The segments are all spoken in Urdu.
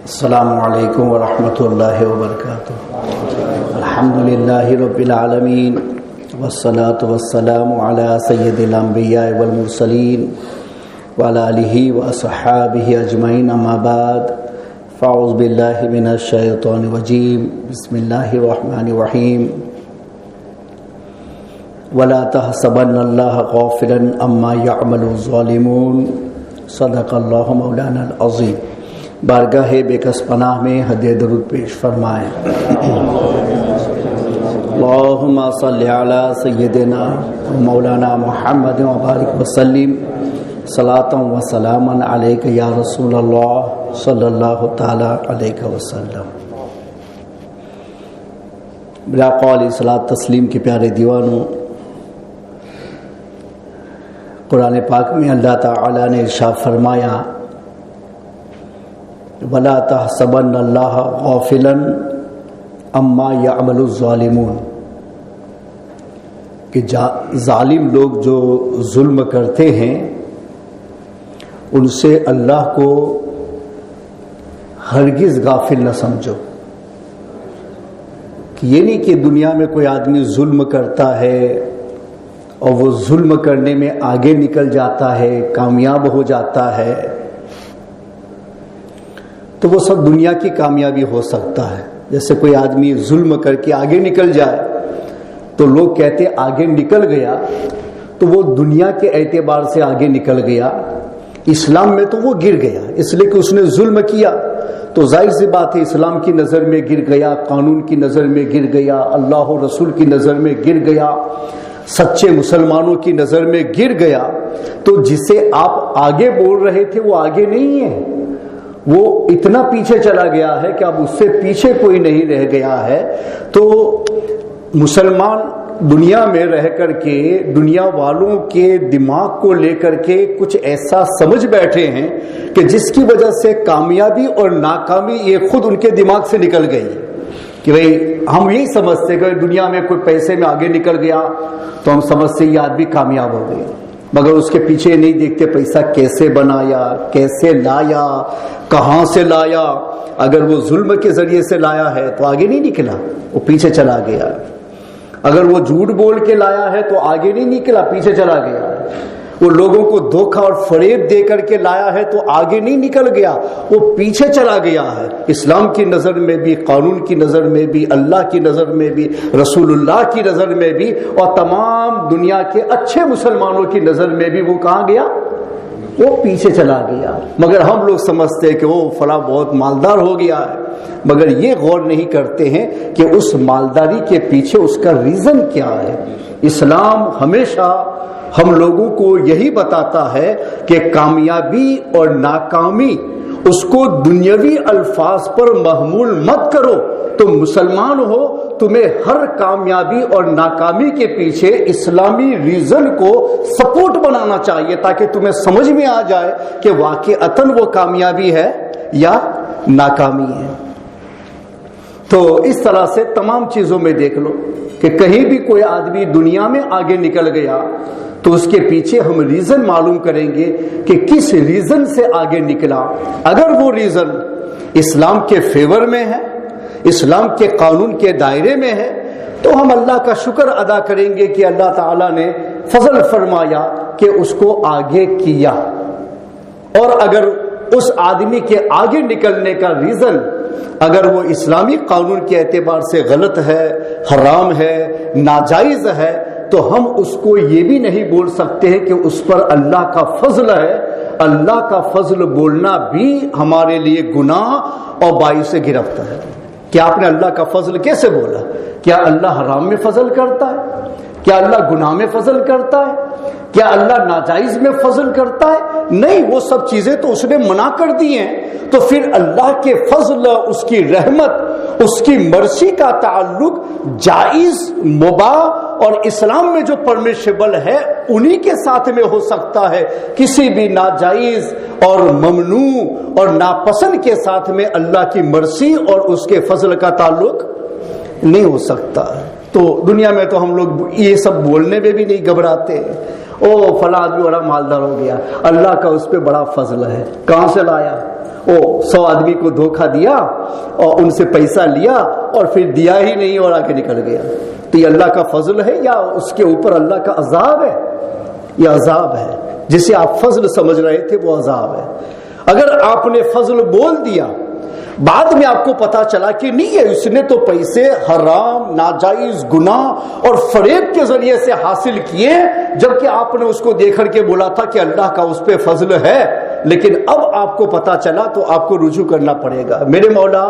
السلام علیکم ورحمۃ اللہ وبرکاتہ۔ الحمدللہ رب العالمین والصلاة والسلام علی سید الانبیاء والمرسلین وعلی آلہ واصحابہ اجمعین، اما بعد فاعوذ باللہ من الشیطان الرجیم، بسم اللہ الرحمن الرحیم۔ ولا تحسبن اللہ غافلا عما یعمل الظالمون، صدق اللہ مولانا العظیم۔ بارگاہ بے کس پناہ میں ہدیہ درود پیش فرمائیں۔ اللہم صلی علی سیدنا مولانا محمد وبارک وسلم، صلاۃ و سلاما علیک یا رسول اللہ صلی اللہ تعالی علیہ وسلم۔ بلا قول صلاۃ تسلیم کے پیارے دیوانوں، قرآن پاک میں اللہ تعالی نے ارشاد فرمایا، وَلَا تَحْسَبَنَّ اللَّهَ غَافِلًا عَمَّا يَعْمَلُ الظَّالِمُونَ، کہ ظالم لوگ جو ظلم کرتے ہیں ان سے اللہ کو ہرگز غافل نہ سمجھو۔ کہ یہ نہیں کہ دنیا میں کوئی آدمی ظلم کرتا ہے اور وہ ظلم کرنے میں آگے نکل جاتا ہے، کامیاب ہو جاتا ہے، تو وہ سب دنیا کی کامیابی ہو سکتا ہے۔ جیسے کوئی آدمی ظلم کر کے آگے نکل جائے تو لوگ کہتے آگے نکل گیا، تو وہ دنیا کے اعتبار سے آگے نکل گیا، اسلام میں تو وہ گر گیا، اس لیے کہ اس نے ظلم کیا، تو ظاہر سی بات ہے اسلام کی نظر میں گر گیا، قانون کی نظر میں گر گیا، اللہ و رسول کی نظر میں گر گیا، سچے مسلمانوں کی نظر میں گر گیا۔ تو جسے آپ آگے بول رہے تھے وہ آگے نہیں ہے، وہ اتنا پیچھے چلا گیا ہے کہ اب اس سے پیچھے کوئی نہیں رہ گیا ہے۔ تو مسلمان دنیا میں رہ کر کے دنیا والوں کے دماغ کو لے کر کے کچھ ایسا سمجھ بیٹھے ہیں کہ جس کی وجہ سے کامیابی اور ناکامی یہ خود ان کے دماغ سے نکل گئی کہ بھئی ہم یہی سمجھتے کہ دنیا میں کوئی پیسے میں آگے نکل گیا تو ہم سمجھتے یہ آدمی کامیاب ہو گیا، مگر اس کے پیچھے نہیں دیکھتے پیسہ کیسے بنایا، کیسے لایا، کہاں سے لایا۔ اگر وہ ظلم کے ذریعے سے لایا ہے تو آگے نہیں نکلا، وہ پیچھے چلا گیا۔ اگر وہ جھوٹ بول کے لایا ہے تو آگے نہیں نکلا، پیچھے چلا گیا۔ وہ لوگوں کو دھوکہ اور فریب دے کر کے لایا ہے تو آگے نہیں نکل گیا، وہ پیچھے چلا گیا ہے۔ اسلام کی نظر میں بھی، قانون کی نظر میں بھی، اللہ کی نظر میں بھی، رسول اللہ کی نظر میں بھی، اور تمام دنیا کے اچھے مسلمانوں کی نظر میں بھی وہ کہاں گیا؟ وہ پیچھے چلا گیا۔ مگر ہم لوگ سمجھتے کہ وہ فلاں بہت مالدار ہو گیا ہے، مگر یہ غور نہیں کرتے ہیں کہ اس مالداری کے پیچھے اس کا ریزن کیا ہے۔ اسلام ہمیشہ ہم لوگوں کو یہی بتاتا ہے کہ کامیابی اور ناکامی اس کو دنیاوی الفاظ پر محمول مت کرو۔ تم مسلمان ہو، تمہیں ہر کامیابی اور ناکامی کے پیچھے اسلامی ریزن کو سپورٹ بنانا چاہیے تاکہ تمہیں سمجھ میں آ جائے کہ واقعتاً وہ کامیابی ہے یا ناکامی ہے۔ تو اس طرح سے تمام چیزوں میں دیکھ لو کہ کہیں بھی کوئی آدمی دنیا میں آگے نکل گیا تو اس کے پیچھے ہم ریزن معلوم کریں گے کہ کس ریزن سے آگے نکلا۔ اگر وہ ریزن اسلام کے فیور میں ہے، اسلام کے قانون کے دائرے میں ہے، تو ہم اللہ کا شکر ادا کریں گے کہ اللہ تعالیٰ نے فضل فرمایا کہ اس کو آگے کیا۔ اور اگر اس آدمی کے آگے نکلنے کا ریزن اگر وہ اسلامی قانون کے اعتبار سے غلط ہے، حرام ہے، ناجائز ہے، تو ہم اس کو یہ بھی نہیں بول سکتے ہیں کہ اس پر اللہ کا فضل ہے۔ اللہ کا فضل بولنا بھی ہمارے لیے گناہ اور باعث گرفت ہے۔ کیا آپ نے اللہ کا فضل کیسے بولا؟ کیا اللہ حرام میں فضل کرتا ہے؟ کیا اللہ گناہ میں فضل کرتا ہے؟ کیا اللہ ناجائز میں فضل کرتا ہے؟ نہیں، وہ سب چیزیں تو اس نے منع کر دی ہیں۔ تو پھر اللہ کے فضل، اس کی رحمت، اس کی مرضی کا تعلق جائز، مباح اور اسلام میں جو پرمیشبل ہے انہی کے ساتھ میں ہو سکتا ہے۔ کسی بھی ناجائز اور ممنوع اور ناپسند کے ساتھ میں اللہ کی مرضی اور اس کے فضل کا تعلق نہیں ہو سکتا۔ تو دنیا میں تو ہم لوگ یہ سب بولنے میں بھی نہیں گھبراتے۔ او فلاں آدمی بڑا مالدار ہو گیا، اللہ کا اس پہ بڑا فضل ہے۔ کہاں سے لایا؟ وہ 100 آدمی کو دھوکہ دیا اور ان سے پیسہ لیا اور پھر دیا ہی نہیں اور آگے نکل گیا. تو یہ اللہ کا فضل ہے یا اس کے اوپر اللہ کا عذاب ہے؟ یہ عذاب ہے. جسے آپ فضل سمجھ رہے تھے وہ عذاب ہے. اگر آپ نے فضل بول دیا, بعد میں آپ کو پتا چلا کہ نہیں ہے, اس نے تو پیسے حرام, ناجائز, گناہ اور فریب کے ذریعے سے حاصل کیے, جبکہ آپ نے اس کو دیکھ کر کے بولا تھا کہ اللہ کا اس پہ فضل ہے, لیکن اب آپ کو پتا چلا تو آپ کو رجوع کرنا پڑے گا. میرے مولا,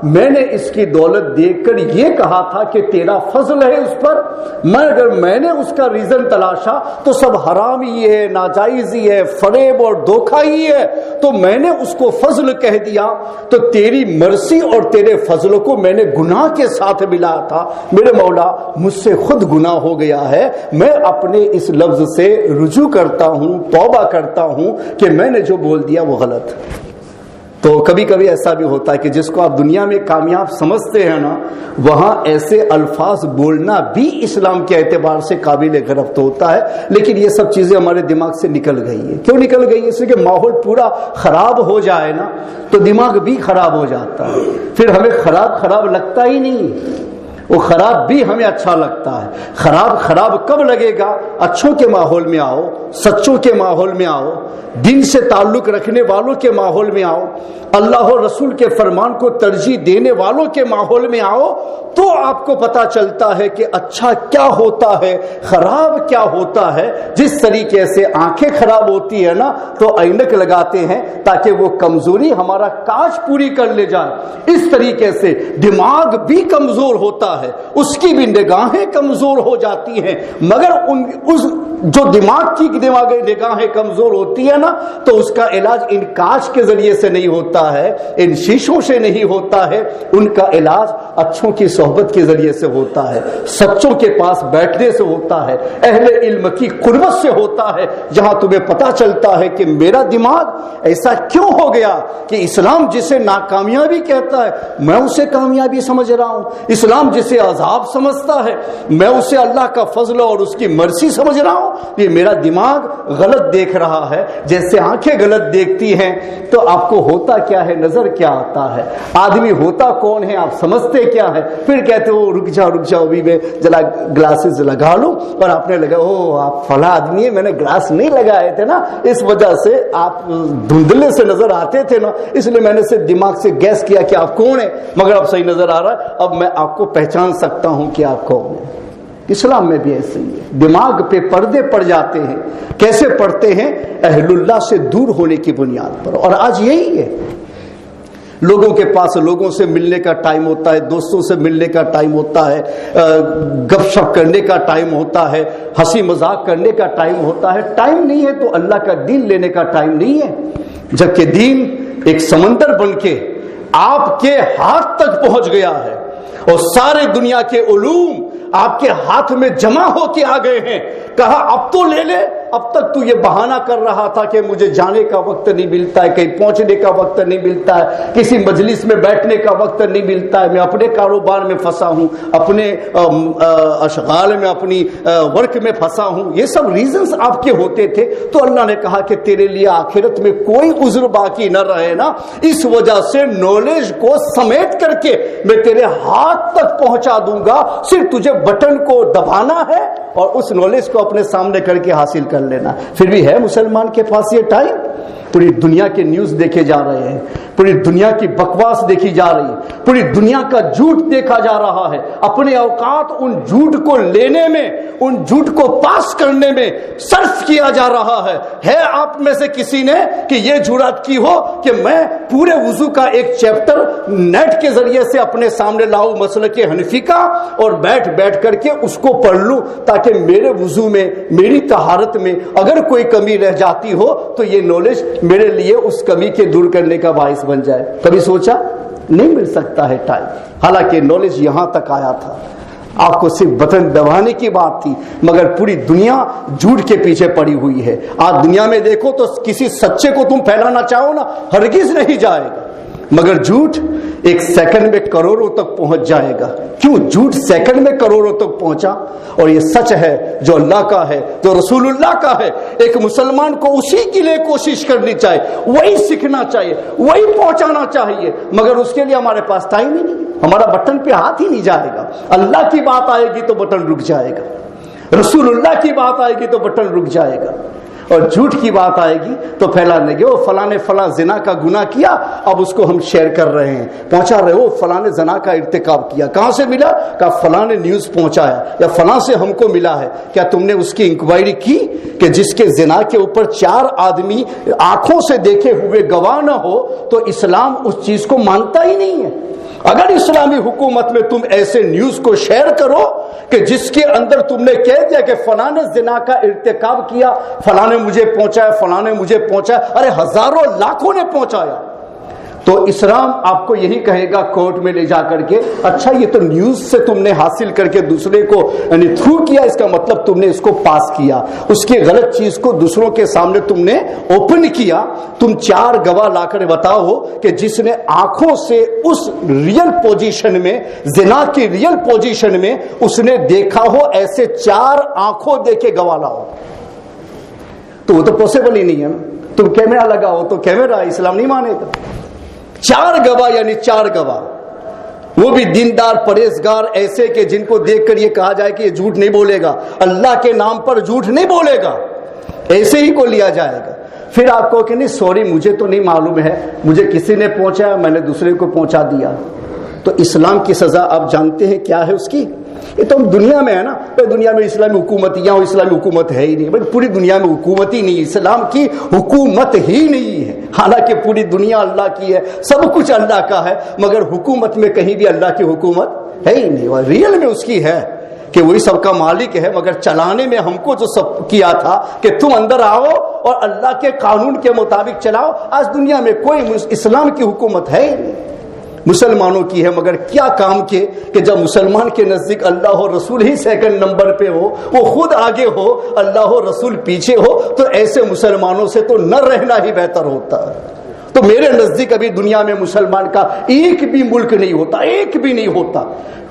میں نے اس کی دولت دیکھ کر یہ کہا تھا کہ تیرا فضل ہے اس پر, مگر میں نے اس کا ریزن تلاشا تو سب حرام ہی ہے, ناجائز ہی ہے, فریب اور دھوکہ ہی ہے, تو میں نے اس کو فضل کہہ دیا, تو تیری مرضی اور تیرے فضل کو میں نے گناہ کے ساتھ ملایا تھا. میرے مولا, مجھ سے خود گناہ ہو گیا ہے, میں اپنے اس لفظ سے رجوع کرتا ہوں, توبہ کرتا ہوں کہ میں نے جو بول دیا وہ غلط. تو کبھی کبھی ایسا بھی ہوتا ہے کہ جس کو آپ دنیا میں کامیاب سمجھتے ہیں نا, وہاں ایسے الفاظ بولنا بھی اسلام کے اعتبار سے قابل گرفت ہوتا ہے, لیکن یہ سب چیزیں ہمارے دماغ سے نکل گئی ہیں. کیوں نکل گئی ہے؟ اس لیے کہ ماحول پورا خراب ہو جائے نا تو دماغ بھی خراب ہو جاتا ہے, پھر ہمیں خراب لگتا ہی نہیں, وہ خراب بھی ہمیں اچھا لگتا ہے. خراب کب لگے گا؟ اچھوں کے ماحول میں آؤ, سچوں کے ماحول میں آؤ, دین سے تعلق رکھنے والوں کے ماحول میں آؤ, اللہ اور رسول کے فرمان کو ترجیح دینے والوں کے ماحول میں آؤ, تو آپ کو پتا چلتا ہے کہ اچھا کیا ہوتا ہے, خراب کیا ہوتا ہے. جس طریقے سے آنکھیں خراب ہوتی ہے نا تو اینک لگاتے ہیں تاکہ وہ کمزوری ہمارا کاش پوری کر لے جائے, اس طریقے سے دماغ بھی کمزور ہوتا ہے, اس کی بھی نگاہیں کمزور ہو جاتی ہیں. مگر اس جو دماغ کی نگاہیں کمزور ہوتی ہے نا تو اس کا علاج ان کاچ کے ذریعے سے نہیں ہوتا ہے, ان شیشوں سے نہیں ہوتا ہے, ان کا علاج اچھوں کی صحبت کے ذریعے سے ہوتا ہے, سچوں کے پاس بیٹھنے سے ہوتا ہے, اہل علم کی قربت سے ہوتا ہے, جہاں تمہیں پتا چلتا ہے کہ میرا دماغ ایسا کیوں ہو گیا کہ اسلام جسے ناکامیابی کہتا ہے میں اسے کامیابی سمجھ رہا ہوں, اسلام جسے عذاب سمجھتا ہے میں اسے اللہ کا فضل اور اس کی مرضی سمجھ رہا ہوں. یہ میرا دماغ غلط دیکھ رہا ہے. جیسے آنکھیں غلط دیکھتی ہیں تو آپ کو ہوتا کیا ہے, نظر کیا آتا ہے, آدمی ہوتا کون ہے, آپ سمجھتے کیا ہے, پھر کہتے ہو رک جاؤ ابھی میں ذرا گلاسز لگا لوں, اور آپ نے لگا, او آپ فلاں آدمی ہے, میں نے گلاس نہیں لگائے تھے نا, اس وجہ سے آپ دھندلے سے نظر آتے تھے نا, اس لیے میں نے سے دماغ سے گیس کیا کہ آپ کون ہیں, مگر اب صحیح نظر آ رہا ہے, اب میں آپ کو پہچان سکتا ہوں کہ آپ کون ہیں. اسلام میں بھی ایسے ہی ہے, دماغ پہ پردے پڑ جاتے ہیں. کیسے پڑتے ہیں؟ اہل اللہ سے دور ہونے کی بنیاد پر. اور آج یہی ہے, لوگوں کے پاس لوگوں سے ملنے کا ٹائم ہوتا ہے, دوستوں سے ملنے کا ٹائم ہوتا ہے, گپ شپ کرنے کا ٹائم ہوتا ہے, ہنسی مذاق کرنے کا ٹائم ہوتا ہے. ٹائم نہیں ہے تو اللہ کا دین لینے کا ٹائم نہیں ہے, جبکہ دین ایک سمندر بن کے آپ کے ہاتھ تک پہنچ گیا ہے اور سارے دنیا کے علوم آپ کے ہاتھ میں جمع ہو کے آ گئے ہیں. کہا اب تو لے لے, اب تک تو یہ بہانہ کر رہا تھا کہ مجھے جانے کا وقت نہیں ملتا ہے, کہیں پہنچنے کا وقت نہیں ملتا ہے, کسی مجلس میں بیٹھنے کا وقت نہیں ملتا ہے, میں اپنے کاروبار میں پھنسا ہوں, اپنے اشغال میں, اپنی ورک میں پھنسا ہوں. یہ سب ریزنز آپ کے ہوتے تھے. تو اللہ نے کہا کہ تیرے لیے آخرت میں کوئی عذر باقی نہ رہے نا, اس وجہ سے نالج کو سمیٹ کر کے میں تیرے ہاتھ تک پہنچا دوں گا, صرف تجھے بٹن کو دبانا ہے اور اس نالج کو اپنے سامنے کر کے حاصل کر لینا. پھر بھی ہے مسلمان کے پاس یہ ٹائم؟ پوری دنیا کے نیوز دیکھے جا رہے ہیں, پوری دنیا کی بکواس دیکھی جا رہی ہے, پوری دنیا کا جھوٹ دیکھا جا رہا ہے. اپنے اوقات ان جھوٹ کو لینے میں, ان جھوٹ کو پاس کرنے میں صرف کیا جا رہا ہے. ہے آپ میں سے کسی نے کہ یہ جرات کی ہو کہ میں پورے وضو کا ایک چیپٹر نیٹ کے ذریعے سے اپنے سامنے لاؤں مسلک حنفی کا, اور بیٹھ کر کے اس کو پڑھ لوں تاکہ میرے وضو میں, میری طہارت میں اگر کوئی کمی رہ جاتی ہو تو یہ نالج میرے لیے اس کمی کے دور کرنے کا باعث بن جائے؟ کبھی سوچا؟ نہیں مل سکتا ہے ٹائم. حالانکہ نالج یہاں تک آیا تھا, آپ کو صرف بٹن دبانے کی بات تھی, مگر پوری دنیا جھوٹ کے پیچھے پڑی ہوئی ہے. آج دنیا میں دیکھو تو کسی سچے کو تم پھیلانا چاہو نا, ہرگز نہیں جائے گا, مگر جھوٹ ایک سیکنڈ میں کروڑوں تک پہنچ جائے گا. کیوں؟ جھوٹ سیکنڈ میں کروڑوں تک پہنچا اور یہ سچ ہے جو اللہ کا ہے، جو رسول اللہ کا ہے. ایک مسلمان کو اسی کے لیے کوشش کرنی چاہیے، وہی سیکھنا چاہیے، وہی پہنچانا چاہیے، مگر اس کے لیے ہمارے پاس ٹائم ہی نہیں، ہمارا بٹن پہ ہاتھ ہی نہیں جائے گا. اللہ کی بات آئے گی تو بٹن رک جائے گا، رسول اللہ کی بات آئے گی تو بٹن رک جائے گا، اور جھوٹ کی بات آئے گی تو پھیلانے گے. وہ فلاں نے فلاں زنا کا گناہ کیا، اب اس کو ہم شیئر کر رہے ہیں، پہنچا رہے ہو. فلاں نے زنا کا ارتکاب کیا، کہاں سے ملا؟ کہا فلاں نے نیوز پہنچایا یا فلاں سے ہم کو ملا ہے. کیا تم نے اس کی انکوائری کی کہ جس کے زنا کے اوپر 4 آدمی آنکھوں سے دیکھے ہوئے گواہ نہ ہو تو اسلام اس چیز کو مانتا ہی نہیں ہے. اگر اسلامی حکومت میں تم ایسے نیوز کو شیئر کرو کہ جس کے اندر تم نے کہہ دیا کہ فلاں نے زنا کا ارتکاب کیا، فلاں نے مجھے پہنچایا، فلاں نے مجھے پہنچایا، ارے ہزاروں لاکھوں نے پہنچایا، تو اسلام آپ کو یہی کہے گا کورٹ میں لے جا کر کے، اچھا یہ تو نیوز سے تم نے حاصل کر کے دوسرے کو یعنی تھرو کیا، اس کا مطلب تم نے اس کو پاس کیا، اس کی غلط چیز کو دوسروں کے سامنے تم نے اوپن کیا. تم 4 گواہ لا کر بتاؤ کہ جس نے آنکھوں سے اس ریئل پوزیشن میں، زنا کی ریئل پوزیشن میں اس نے دیکھا ہو، ایسے 4 آنکھوں دیکھے گواہ لاؤ. تو وہ تو پاسبل ہی نہیں ہے. تم کیمرہ لگاؤ تو کیمرہ اسلام نہیں مانے گا. 4 گواہ یعنی 4 گواہ، وہ بھی دیندار پرہیزگار، ایسے کہ جن کو دیکھ کر یہ کہا جائے کہ یہ جھوٹ نہیں بولے گا، اللہ کے نام پر جھوٹ نہیں بولے گا، ایسے ہی کو لیا جائے گا. پھر آپ کو کہ نہیں سوری مجھے تو نہیں معلوم ہے، مجھے کسی نے پہنچایا، میں نے دوسرے کو پہنچا دیا. تو اسلام کی سزا آپ جانتے ہیں کیا ہے اس کی؟ یہ تو دنیا میں ہے نا، دنیا میں اسلامی حکومت، یہاں اسلامی حکومت ہے ہی نہیں بھائی، پوری دنیا میں حکومت ہی نہیں، اسلام کی حکومت ہی نہیں ہے. حالانکہ پوری دنیا اللہ کی ہے، سب کچھ اللہ کا ہے، مگر حکومت میں کہیں بھی اللہ کی حکومت ہے ہی نہیں. اور ریئل میں اس کی ہے کہ وہی سب کا مالک ہے، مگر چلانے میں ہم کو جو سب کیا تھا کہ تم اندر آؤ اور اللہ کے قانون کے مطابق چلاؤ. آج دنیا میں کوئی اسلام کی حکومت ہے ہی نہیں، مسلمانوں کی ہے. مگر کیا کام کے کہ جب مسلمان کے نزدیک اللہ اور رسول ہی سیکنڈ نمبر پہ ہو، وہ خود آگے ہو، اللہ اور رسول پیچھے ہو، تو ایسے مسلمانوں سے تو نہ رہنا ہی بہتر ہوتا ہے. تو میرے نزدیک ابھی دنیا میں مسلمان کا ایک بھی ملک نہیں ہوتا، ایک بھی نہیں ہوتا،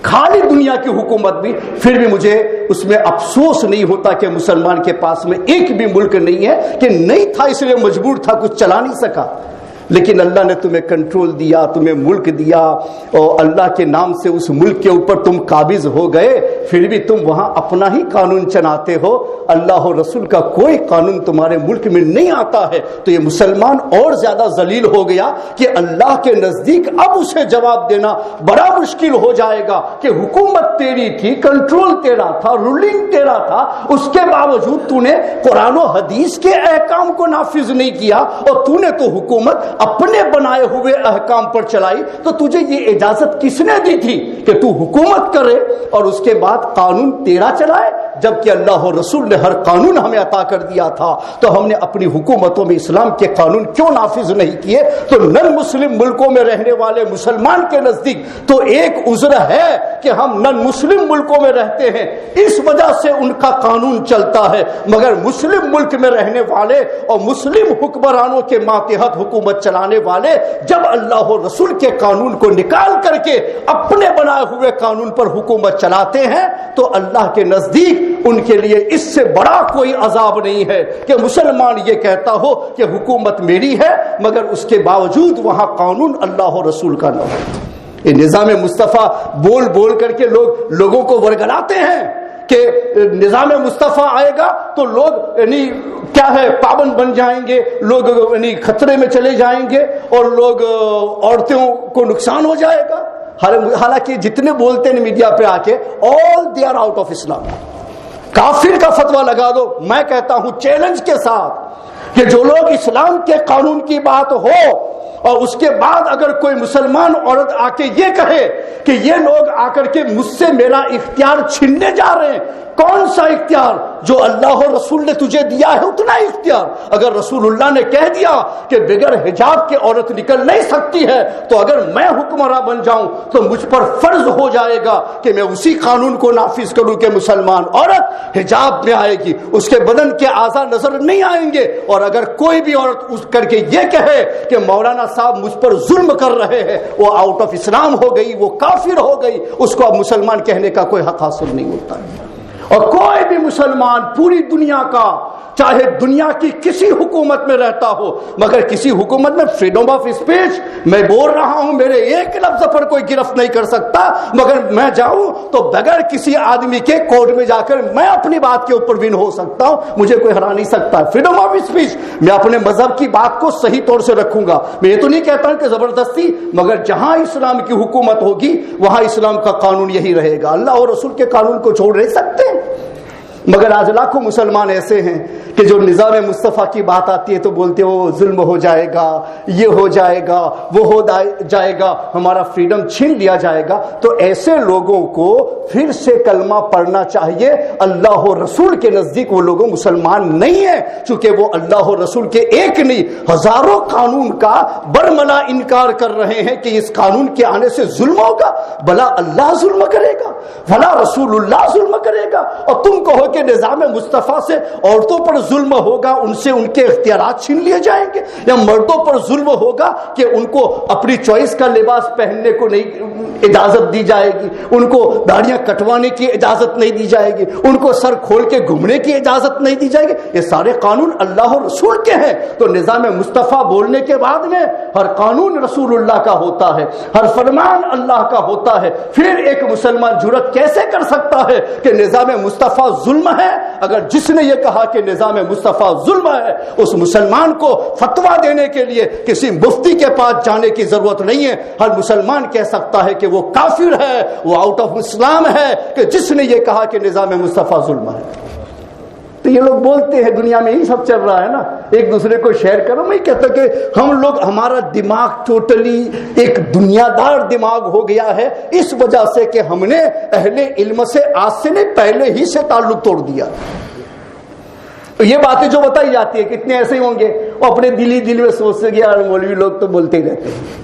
خالی دنیا کی حکومت بھی. پھر بھی مجھے اس میں افسوس نہیں ہوتا کہ مسلمان کے پاس میں ایک بھی ملک نہیں ہے، کہ نہیں تھا اس لیے مجبور تھا، کچھ چلا نہیں سکا. لیکن اللہ نے تمہیں کنٹرول دیا، تمہیں ملک دیا، اور اللہ کے نام سے اس ملک کے اوپر تم قابض ہو گئے، پھر بھی تم وہاں اپنا ہی قانون چلاتے ہو، اللہ اور رسول کا کوئی قانون تمہارے ملک میں نہیں آتا ہے. تو یہ مسلمان اور زیادہ ذلیل ہو گیا کہ اللہ کے نزدیک اب اسے جواب دینا بڑا مشکل ہو جائے گا کہ حکومت تیری تھی، کنٹرول تیرا تھا، رولنگ تیرا تھا، اس کے باوجود تو نے قرآن و حدیث کے احکام کو نافذ نہیں کیا، اور تو نے تو حکومت اپنے بنائے ہوئے احکام پر چلائی. تو تجھے یہ اجازت کس نے دی تھی کہ تو حکومت کرے اور اس کے بعد قانون تیرا چلائے؟ جبکہ اللہ اور رسول نے ہر قانون ہمیں عطا کر دیا تھا، تو ہم نے اپنی حکومتوں میں اسلام کے قانون کیوں نافذ نہیں کیے؟ تو نن مسلم ملکوں میں رہنے والے مسلمان کے نزدیک تو ایک عذر ہے کہ ہم نن مسلم ملکوں میں رہتے ہیں، اس وجہ سے ان کا قانون چلتا ہے. مگر مسلم ملک میں رہنے والے اور مسلم حکمرانوں کے ماتحت حکومت چلانے والے جب اللہ اور رسول کے قانون کو نکال کر کے اپنے بنائے ہوئے قانون پر حکومت چلاتے ہیں، تو اللہ کے نزدیک ان کے لیے اس سے بڑا کوئی عذاب نہیں ہے کہ مسلمان یہ کہتا ہو کہ حکومت میری ہے، مگر اس کے باوجود وہاں قانون اللہ اور رسول کا نہ ہو. یہ نظام مصطفیٰ بول بول کر کے لوگوں کو ورگلاتے ہیں کہ نظام مصطفیٰ آئے گا تو لوگ یعنی کیا ہے پابند بن جائیں گے، لوگ یعنی خطرے میں چلے جائیں گے، اور لوگ عورتوں کو نقصان ہو جائے گا. حالانکہ جتنے بولتے ہیں میڈیا پہ آ کے all they are out of اسلام. کافر کا فتویٰ لگا دو، میں کہتا ہوں چیلنج کے ساتھ کہ جو لوگ اسلام کے قانون کی بات ہو اور اس کے بعد اگر کوئی مسلمان عورت آ کے یہ کہے کہ یہ لوگ آ کر کے مجھ سے میرا اختیار چھیننے جا رہے ہیں، کون سا اختیار؟ جو اللہ اور رسول نے تجھے دیا ہے اتنا ہی اختیار. اگر رسول اللہ نے کہہ دیا کہ بغیر حجاب کے عورت نکل نہیں سکتی ہے تو اگر میں حکمراں بن جاؤں تو مجھ پر فرض ہو جائے گا کہ میں اسی قانون کو نافذ کروں کہ مسلمان عورت حجاب میں آئے گی, اس کے بدن کے اعضاء نظر نہیں آئیں گے. اور اگر کوئی بھی عورت اس کر کے یہ کہے کہ مولانا صاحب مجھ پر ظلم کر رہے ہیں, وہ آؤٹ آف اسلام ہو گئی, وہ کافر ہو گئی, اس کو اب مسلمان کہنے کا کوئی حق حاصل نہیں ہوتا. اور کوئی بھی مسلمان پوری دنیا کا, چاہے دنیا کی کسی حکومت میں رہتا ہو, مگر کسی حکومت میں فریڈم آف اسپیچ, میں بول رہا ہوں میرے ایک لفظ پر کوئی گرفت نہیں کر سکتا, مگر میں جاؤں تو بغیر کسی آدمی کے کورٹ میں جا کر میں اپنی بات کے اوپر ون ہو سکتا ہوں, مجھے کوئی ہرا نہیں سکتا. فریڈم آف اسپیچ, میں اپنے مذہب کی بات کو صحیح طور سے رکھوں گا. میں یہ تو نہیں کہتا ہوں کہ زبردستی, مگر جہاں اسلام کی حکومت ہوگی وہاں اسلام کا قانون یہی رہے گا. اللہ اور رسول کے قانون کو چھوڑ نہیں سکتے. مگر آج لاکھوں مسلمان ایسے ہیں کہ جو نظام مصطفیٰ کی بات آتی ہے تو بولتے ہو ظلم ہو جائے گا, یہ ہو جائے گا, وہ ہو جائے گا, ہمارا فریڈم چھین لیا جائے گا. تو ایسے لوگوں کو پھر سے کلمہ پڑھنا چاہیے. اللہ اور رسول کے نزدیک وہ لوگوں مسلمان نہیں ہیں, چونکہ وہ اللہ اور رسول کے ایک نہیں ہزاروں قانون کا برملا انکار کر رہے ہیں کہ اس قانون کے آنے سے ظلم ہوگا. بھلا اللہ ظلم کرے گا, بھلا رسول اللہ ظلم کرے گا, اور تم کہو کہ نظام مصطفیٰ سے عورتوں پر ظلم ہوگا, ان سے ان کے اختیارات چھین لیے جائیں گے, یا مردوں پر ظلم ہوگا کہ ان کو اپنی چوائس کا لباس پہننے کو نہیں اجازت دی جائے گی, ان کو داڑیاں کٹوانے کی اجازت نہیں دی جائے گی, ان کو سر کھول کے گھومنے کی اجازت نہیں دی جائے گی. یہ سارے قانون اللہ اور رسول کے ہیں. تو نظام مصطفیٰ بولنے کے بعد میں ہر قانون رسول اللہ کا ہوتا ہے, ہر فرمان اللہ کا ہوتا ہے. پھر ایک مسلمان جرأت کیسے کر سکتا ہے کہ نظام مصطفیٰ ظلم ہے؟ اگر جس نے یہ کہا کہ نظام مصطفیٰ ظلم ہے, اس مسلمان کو فتویٰ دینے کے لیے کسی مفتی کے پاس جانے کی ضرورت نہیں ہے. ہر مسلمان کہہ سکتا ہے کہ وہ کافر ہے, وہ آؤٹ آف اسلام ہے, کہ جس نے یہ کہا کہ نظام مصطفیٰ ظلم ہے. تو یہ لوگ بولتے ہیں دنیا میں یہی سب چل رہا ہے نا, ایک دوسرے کو شیئر کرو. میں کہتا کہ ہم لوگ, ہمارا دماغ ٹوٹلی ایک دنیا دار دماغ ہو گیا ہے, اس وجہ سے کہ ہم نے اہل علم سے آج سے نہیں پہلے ہی سے تعلق توڑ دیا. یہ باتیں جو بتائی جاتی ہے کتنے ایسے ہی ہوں گے, وہ اپنے دل میں سوچتے کہ یار مولوی لوگ تو بولتے ہی رہتے ہیں.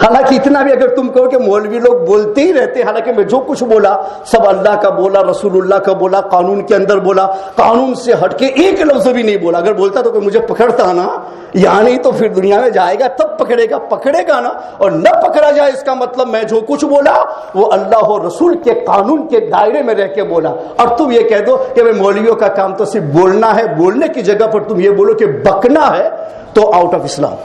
حالانکہ اتنا بھی اگر تم کہو کہ مولوی لوگ بولتے ہی رہتے, حالانکہ میں جو کچھ بولا سب اللہ کا بولا, رسول اللہ کا بولا, قانون کے اندر بولا, قانون سے ہٹ کے ایک لفظ بھی نہیں بولا. اگر بولتا تو کوئی مجھے پکڑتا نا, یا نہیں تو پھر دنیا میں جائے گا تب پکڑے گا نا, اور نہ پکڑا جائے اس کا مطلب میں جو کچھ بولا وہ اللہ اور رسول کے قانون کے دائرے میں رہ کے بولا. اور تم یہ کہہ دو کہ میں مولویوں کا کام تو صرف بولنا ہے, بولنے کی جگہ پر تم یہ بولو کہ بکنا ہے, تو آؤٹ آف اسلام.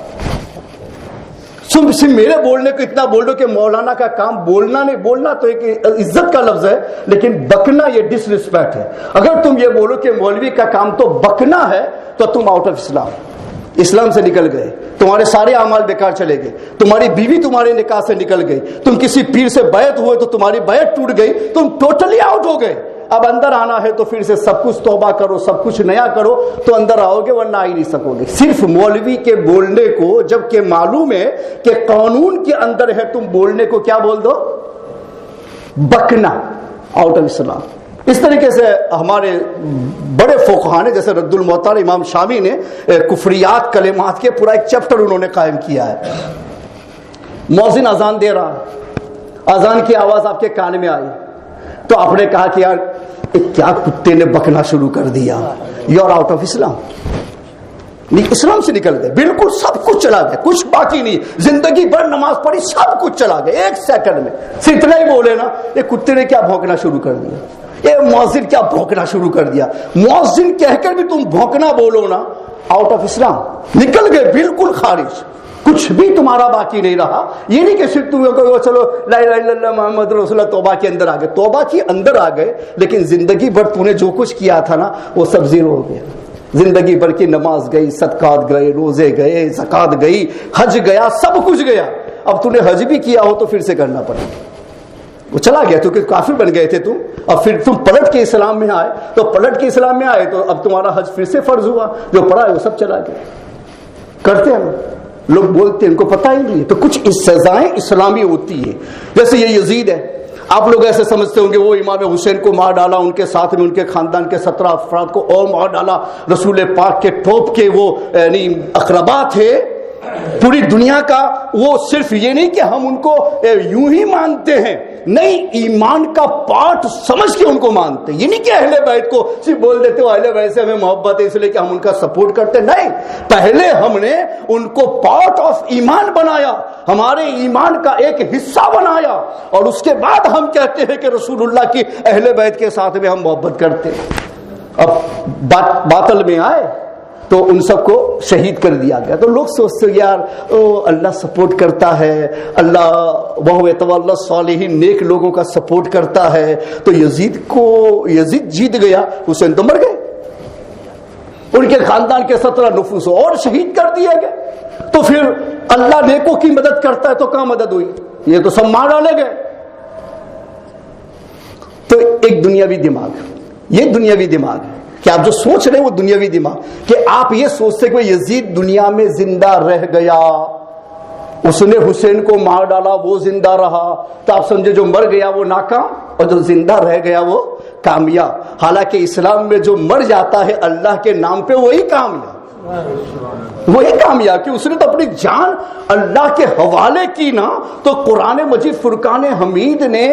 صرف میرے بولنے کو اتنا بول دو کہ مولانا کا کام بولنا نہیں, بولنا تو ایک عزت کا لفظ ہے, لیکن بکنا یہ ڈس ریسپیکٹ ہے. اگر تم یہ بولو کہ مولوی کا کام تو بکنا ہے تو تم آؤٹ آف اسلام, اسلام سے نکل گئے, تمہارے سارے اعمال بیکار چلے گئے, تمہاری بیوی تمہارے نکاح سے نکل گئی, تم کسی پیر سے بیعت ہوئے تو تمہاری بیعت ٹوٹ گئی, تم ٹوٹلی آؤٹ ہو گئے. اب اندر آنا ہے تو پھر سے سب کچھ توبہ کرو, سب کچھ نیا کرو تو اندر آؤ گے, ورنہ آ ہی نہیں سکو گے. صرف مولوی کے بولنے کو جبکہ معلوم ہے کہ قانون کے اندر ہے, تم بولنے کو کیا بول دو, بکنا, آؤٹ آف اسلام. اس طریقے سے ہمارے بڑے فقہاء نے, جیسے رد المحتار امام شامی نے کفریات کلمات کے پورا ایک چیپٹر انہوں نے قائم کیا ہے. مؤذن اذان دے رہا, اذان کی آواز آپ کے کان میں آئی تو آپ نے کہا کہ یار کیا کتے نے بکنا شروع کر دیا, یو آر آؤٹ آف اسلام. اسلام سے نکل گئے, بالکل سب کچھ چلا گیا, کچھ باقی نہیں. زندگی بھر نماز پڑھی, سب کچھ چلا گیا ایک سیکنڈ میں. صرف اتنا ہی بولے نا, یہ کتے نے کیا بھونکنا شروع کر دیا, یہ مؤذن کیا بھونکنا شروع کر دیا. مؤذن کہہ کر بھی تم بھونکنا بولو نا, آؤٹ آف اسلام, نکل گئے بالکل خارج, کچھ بھی تمہارا باقی نہیں رہا. یہ نہیں کہ صرف تم چلو لا الہ الا اللہ محمد رسول اللہ توبہ کے اندر آ گئے, توبہ کے اندر آ گئے, لیکن زندگی بھر تو نے جو کچھ کیا تھا نا وہ سب زیرو ہو گیا. زندگی بھر کی نماز گئی, صدقات گئے, روزے گئے, زکات گئی, حج گیا, سب کچھ گیا. اب تو نے حج بھی کیا ہو تو پھر سے کرنا پڑے, وہ چلا گیا کیونکہ کافر بن گئے تھے تم. اب پھر تم پلٹ کے اسلام میں آئے, تو پلٹ کے اسلام میں آئے تو اب تمہارا حج پھر سے فرض ہوا, جو پڑھا ہے وہ سب چلا گیا. کرتے ہیں لوگ, بولتے ہیں ان کو پتہ ہی نہیں. تو کچھ سزائیں اسلامی ہوتی ہے. جیسے یہ یزید ہے, آپ لوگ ایسے سمجھتے ہوں گے وہ امام حسین کو مار ڈالا، ان کے ساتھ میں ان کے خاندان کے 17 افراد کو اور مار ڈالا، رسول پاک کے ٹوپ کے وہ یعنی اقربا تھے پوری دنیا کا، وہ صرف یہ نہیں کہ ہم ان کو یوں ہی مانتے ہیں، نہیں، ایمان کا پارٹ سمجھ کے ان کو مانتے ہیں۔ یہ نہیں کہ اہل بیت کو صرف بول دیتے ہو اہل بیت سے ہمیں محبت ہے اس لیے کہ ہم ان کا سپورٹ کرتے، نہیں، پہلے ہم نے ان کو پارٹ آف ایمان بنایا، ہمارے ایمان کا ایک حصہ بنایا، اور اس کے بعد ہم کہتے ہیں کہ رسول اللہ کی اہل بیت کے ساتھ میں ہم محبت کرتے ہیں۔ اب باطل میں آئے تو ان سب کو شہید کر دیا گیا، تو لوگ سوچتے یار اللہ سپورٹ کرتا ہے، اللہ وہ یتولی الصالحین، نیک لوگوں کا سپورٹ کرتا ہے، تو یزید جیت گیا، حسین تو مر گئے، ان کے خاندان کے 17 نفوس اور شہید کر دیے گئے، تو پھر اللہ نیکوں کی مدد کرتا ہے تو کہاں مدد ہوئی؟ یہ تو سب مار ڈالے گئے۔ تو ایک دنیاوی دماغ، یہ دنیاوی دماغ ہے کہ آپ جو سوچ رہے ہیں وہ دنیاوی دماغ، کہ آپ یہ سوچتے کہ یزید دنیا میں زندہ رہ گیا، اس نے حسین کو مار ڈالا، وہ زندہ رہا، تو آپ سمجھے جو مر گیا وہ ناکام اور جو زندہ رہ گیا وہ کامیاب۔ حالانکہ اسلام میں جو مر جاتا ہے اللہ کے نام پہ وہی کامیاب، وہی کامیاب، کہ اس نے تو اپنی جان اللہ کے حوالے کی نا۔ تو قرآن مجید فرقان حمید نے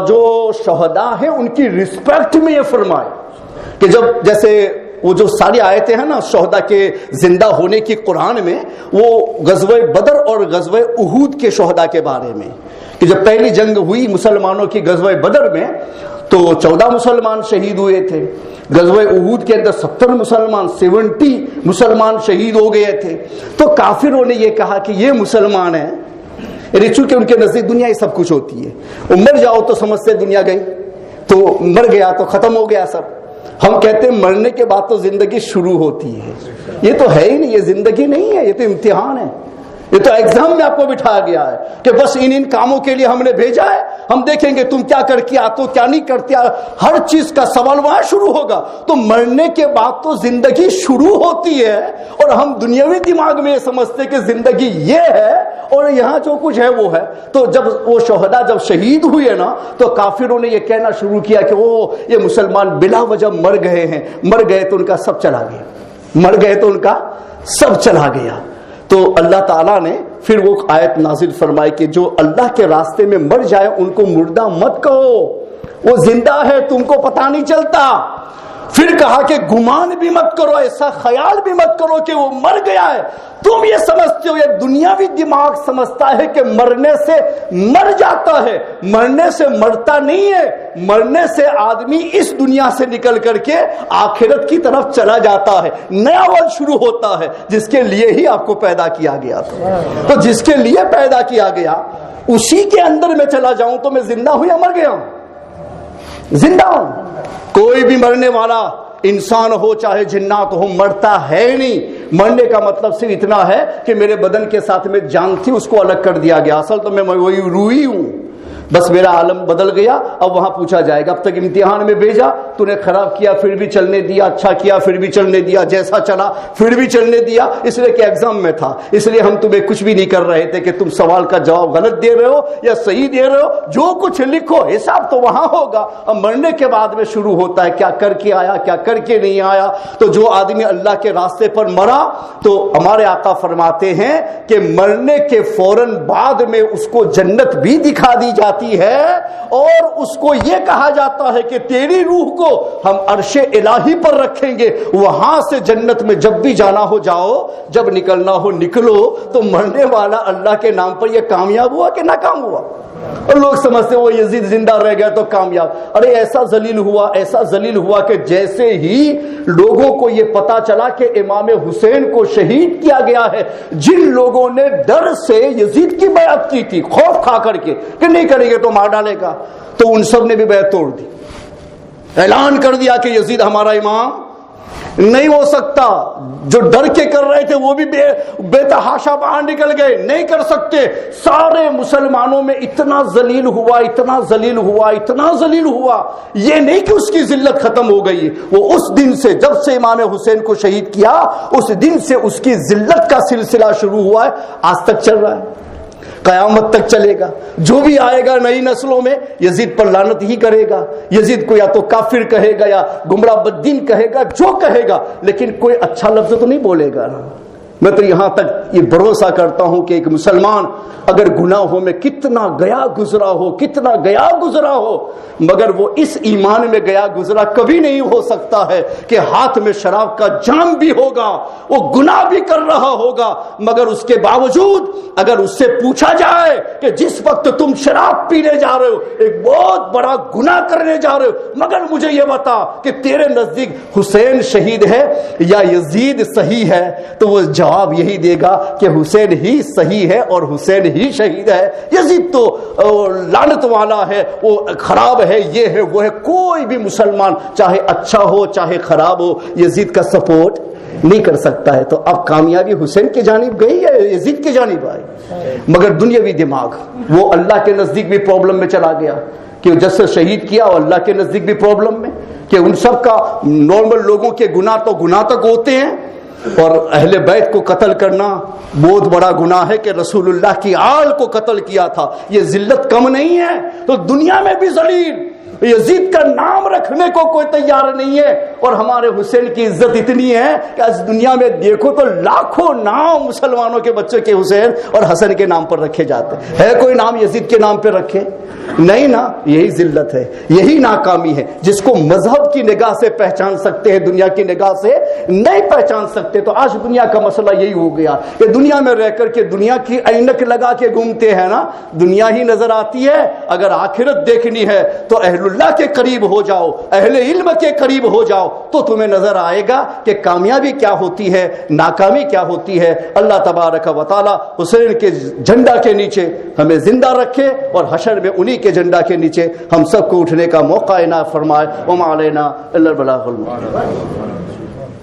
جو شہداء ہیں ان کی رسپیکٹ میں یہ فرمائے کہ جب جیسے وہ جو ساری آیتیں ہیں نا شہداء کے زندہ ہونے کی قرآن میں، وہ غزوہ بدر اور غزوہ احود کے شہداء کے بارے میں، کہ جب پہلی جنگ ہوئی مسلمانوں کی غزوہ بدر میں تو 14 مسلمان شہید ہوئے تھے، غزوہ احود کے اندر 70 مسلمان شہید ہو گئے تھے۔ تو کافروں نے یہ کہا کہ یہ مسلمان ہیں، یعنی چونکہ ان کے نزدیک دنیا ہی سب کچھ ہوتی ہے، مر جاؤ تو سمجھتے دنیا گئی، تو مر گیا تو ختم ہو گیا سب۔ ہم کہتے ہیں مرنے کے بعد تو زندگی شروع ہوتی ہے، یہ تو ہے ہی نہیں، یہ زندگی نہیں ہے، یہ تو امتحان ہے، یہ تو ایگزام میں آپ کو بٹھایا گیا ہے کہ بس ان کاموں کے لیے ہم نے بھیجا ہے، ہم دیکھیں گے تم کیا کر کے آتے ہو کیا نہیں کرتے، ہر چیز کا سوال وہاں شروع ہوگا۔ تو مرنے کے بعد تو زندگی شروع ہوتی ہے، اور ہم دنیاوی دماغ میں یہ سمجھتے کہ زندگی یہ ہے اور یہاں جو کچھ ہے وہ ہے۔ تو جب وہ شہداء جب شہید ہوئے نا تو کافروں نے یہ کہنا شروع کیا کہ وہ یہ مسلمان بلا وجہ مر گئے ہیں، مر گئے تو ان کا سب چلا گیا، مر گئے تو ان کا سب چلا گیا۔ تو اللہ تعالیٰ نے پھر وہ آیت نازل فرمائی کہ جو اللہ کے راستے میں مر جائے ان کو مردہ مت کہو، وہ زندہ ہے تم کو پتہ نہیں چلتا۔ پھر کہا کہ گمان بھی مت کرو، ایسا خیال بھی مت کرو کہ وہ مر گیا ہے، تم یہ سمجھتے ہو، یہ دنیاوی دماغ سمجھتا ہے کہ مرنے سے مر جاتا ہے، مرنے سے مرتا نہیں ہے، مرنے سے آدمی اس دنیا سے نکل کر کے آخرت کی طرف چلا جاتا ہے، نیا ورلڈ شروع ہوتا ہے جس کے لیے ہی آپ کو پیدا کیا گیا تھا۔ تو جس کے لیے پیدا کیا گیا اسی کے اندر میں چلا جاؤں تو میں زندہ ہوں یا مر گیا ہوں؟ زندہ ہوں۔ کوئی بھی مرنے والا انسان ہو چاہے جنات ہو مرتا ہے نہیں۔ مرنے کا مطلب صرف اتنا ہے کہ میرے بدن کے ساتھ میں جان تھی اس کو الگ کر دیا گیا، اصل تو میں وہی روحی ہوں، بس میرا عالم بدل گیا۔ اب وہاں پوچھا جائے گا اب تک امتحان میں بھیجا تو نے خراب کیا پھر بھی چلنے دیا، اچھا کیا پھر بھی چلنے دیا، جیسا چلا پھر بھی چلنے دیا، اس لیے کہ ایگزام میں تھا، اس لیے ہم تمہیں کچھ بھی نہیں کر رہے تھے کہ تم سوال کا جواب غلط دے رہے ہو یا صحیح دے رہے ہو، جو کچھ لکھو حساب تو وہاں ہوگا۔ اب مرنے کے بعد میں شروع ہوتا ہے کیا کر کے آیا کیا کر کے نہیں آیا۔ تو جو آدمی اللہ کے راستے پر مرا تو ہمارے آقا فرماتے ہیں کہ مرنے کے فوراً بعد میں اس کو جنت بھی دکھا دی جاتی ہے، اور اس کو یہ کہا جاتا ہے کہ تیری روح کو ہم عرش الہی پر رکھیں گے، وہاں سے جنت میں جب بھی جانا ہو جاؤ، جب نکلنا ہو نکلو۔ تو مرنے والا اللہ کے نام پر یہ کامیاب ہوا کہ ناکام ہوا؟ اور لوگ سمجھتے وہ یزید زندہ رہ گیا تو کامیاب۔ ارے ایسا ذلیل ہوا کہ جیسے ہی لوگوں کو یہ پتا چلا کہ امام حسین کو شہید کیا گیا ہے، جن لوگوں نے ڈر سے یزید کی بیعت کی تھی خوف کھا کر کے کہ نہیں کریں گے تو مار ڈالے گا، تو ان سب نے بھی بیعت توڑ دی، اعلان کر دیا کہ یزید ہمارا امام نہیں ہو سکتا۔ جو ڈر کے کر رہے تھے وہ بھی بے تحاشا باہر نکل گئے، نہیں کر سکتے۔ سارے مسلمانوں میں اتنا ذلیل ہوا، یہ نہیں کہ اس کی ذلت ختم ہو گئی، وہ اس دن سے جب سے امام حسین کو شہید کیا اس دن سے اس کی ذلت کا سلسلہ شروع ہوا ہے، آج تک چل رہا ہے۔ قیامت تک چلے گا. جو بھی آئے گا نئی نسلوں میں یزید پر لعنت ہی کرے گا, یزید کو یا تو کافر کہے گا یا گمراہ بددین کہے گا, جو کہے گا, لیکن کوئی اچھا لفظ تو نہیں بولے گا نا. میں تو یہاں تک یہ بھروسہ کرتا ہوں کہ ایک مسلمان اگر گناہوں میں کتنا گیا گزرا ہو مگر وہ اس ایمان میں گیا گزرا کبھی نہیں ہو سکتا ہے کہ ہاتھ میں شراب کا جام بھی ہوگا, وہ گناہ بھی کر رہا ہوگا, مگر اس کے باوجود اگر اس سے پوچھا جائے کہ جس وقت تم شراب پینے جا رہے ہو ایک بہت بڑا گناہ کرنے جا رہے ہو, مگر مجھے یہ بتا کہ تیرے نزدیک حسین شہید ہے یا یزید صحیح ہے, تو وہ جواب یہی دے گا کہ حسین ہی صحیح ہے اور حسین ہی شہید ہے. یزید تو لعنت والا ہے, وہ خراب ہے, یہ ہے وہ ہے. کوئی بھی مسلمان چاہے اچھا ہو چاہے خراب ہو یزید کا سپورٹ نہیں کر سکتا ہے. تو اب کامیابی حسین کی جانب گئی ہے یزید کی جانب آئی, مگر دنیاوی دماغ وہ اللہ کے نزدیک بھی پرابلم میں چلا گیا کہ جس سے شہید کیا اور اللہ کے نزدیک بھی پرابلم میں, کہ ان سب کا نارمل لوگوں کے گناہ تو گناہ تک ہوتے ہیں, اور اہل بیت کو قتل کرنا بہت بڑا گناہ ہے کہ رسول اللہ کی آل کو قتل کیا تھا. یہ ذلت کم نہیں ہے, تو دنیا میں بھی ذلیل یزید کا نام رکھنے کو کوئی تیار نہیں ہے. اور ہمارے حسین کی عزت اتنی ہے کہ اس دنیا میں دیکھو تو لاکھوں نام مسلمانوں کے بچوں کے حسین اور حسن کے نام پر رکھے جاتے ہیں. ہے کوئی نام یزید کے نام پہ رکھے؟ نہیں نا. یہی ذلت ہے, یہی ناکامی ہے. جس کو مذہب کی نگاہ سے پہچان سکتے ہیں دنیا کی نگاہ سے نہیں پہچان سکتے. تو آج دنیا کا مسئلہ یہی ہو گیا کہ دنیا میں رہ کر کے دنیا کی عینک لگا کے گھومتے ہیں نا, دنیا ہی نظر آتی ہے. اگر آخرت دیکھنی ہے تو اہل اللہ کے قریب ہو جاؤ, اہل علم کے قریب ہو جاؤ, تو تمہیں نظر آئے گا کہ کامیابی کیا ہوتی ہے, ناکامی کیا ہوتی ہے. اللہ تبارک و تعالی حسین کے جھنڈا کے نیچے ہمیں زندہ رکھے اور حشر میں انہی کے جھنڈا کے نیچے ہم سب کو اٹھنے کا موقع عنایت فرمائے. وما علینا الا البلاغ المبین.